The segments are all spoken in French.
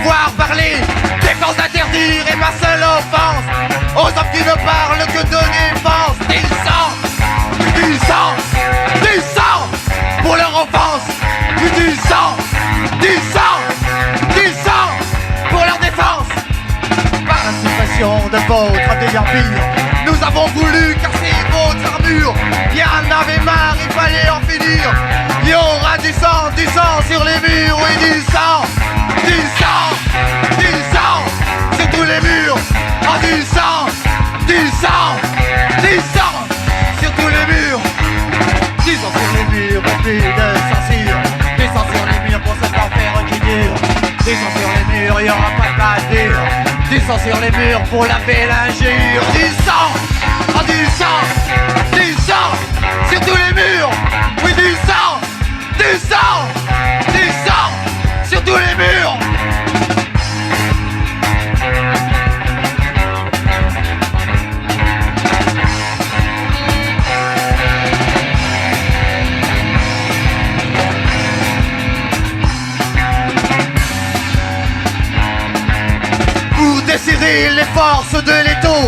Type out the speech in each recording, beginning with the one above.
pouvoir parler des causes d'interdire et ma seule offense aux hommes qui ne parlent que de défense. Du sang pour leur offense. Du sang pour leur défense. Par la suppression de votre déguerpire, nous avons voulu casser votre armure. Il y en avait marre, il fallait en finir. Il y aura du sang sur les murs. Oui, du sang sur tous les murs. Oh, du sang sur tous les murs. Du sang sur les murs et plus de censure. Du sang sur les murs pour cet enfer qui dure. Du sang sur les murs, il n'y aura pas de bavure. Du sang sur les murs pour laver l'injure. Du sang sur tous les murs. Oui, du sang sur tous les murs. Pour desserrer les forces de l'étau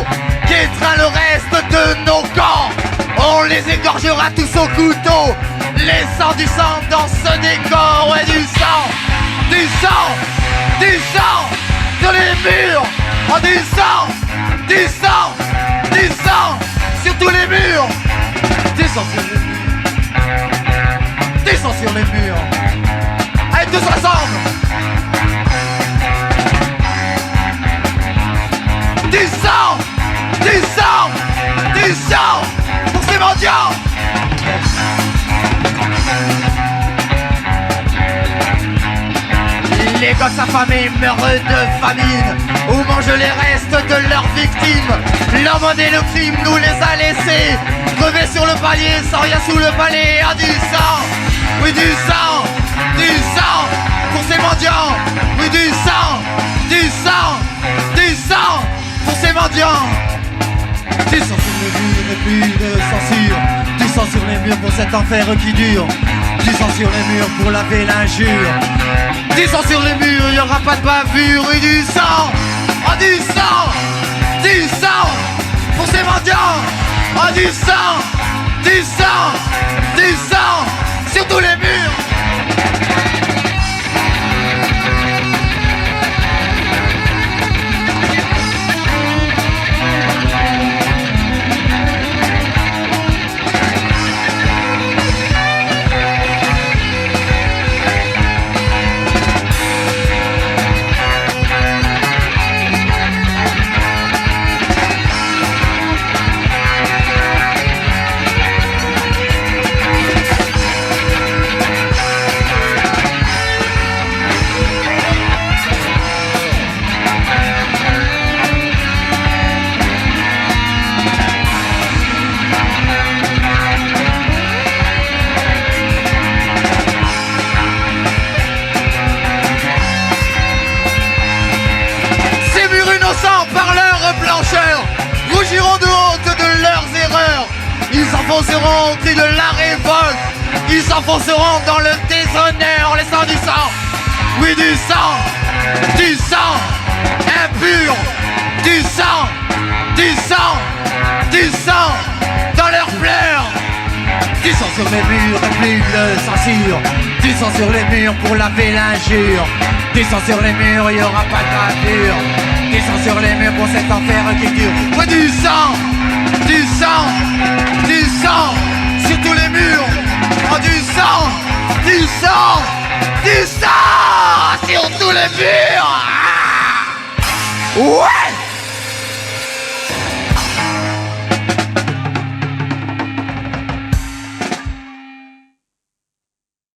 qui étreint le reste de nos camps, on les égorgera tous au couteau, laissant du sang dans ce décor. Ouais, du sang sur les murs. Oh, du sang sur tous les murs. Du sang sur les murs. Du sang sur les murs. Allez, tous ensemble. Du sang pour ces mendiants. Les gosses affamés meurent de famine ou mangent les restes de leurs victimes. L'homme et le crime nous les a laissés crever sur le palier sans rien sous le palais. Ah, du sang, oui, du sang pour ces mendiants. Oui, du sang pour ces mendiants. Du sang sur les murs et plus de censure. Du sang sur les murs pour cet enfer qui dure. Du sang sur les murs pour laver l'injure. Du sang sur les murs, il n'y aura pas de bavure. Et du sang, oh, du sang pour ces mendiants. Oh, du sang sur tous les murs. Par leur blancheur, rougiront de honte de leurs erreurs. Ils s'enfonceront au cri de la révolte. Ils s'enfonceront dans le déshonneur, laissant du sang. Oui, du sang impur. Du sang dans leurs pleurs. Du sang sur les murs et plus de censure. Du sang sur les murs pour laver l'injure. Du sang sur les murs, il n'y aura pas de gravure. Du sang sur les murs pour cet enfer qui dure. Ouais, du sang sur tous les murs. Oh, du sang sur tous les murs. Ah, ouais.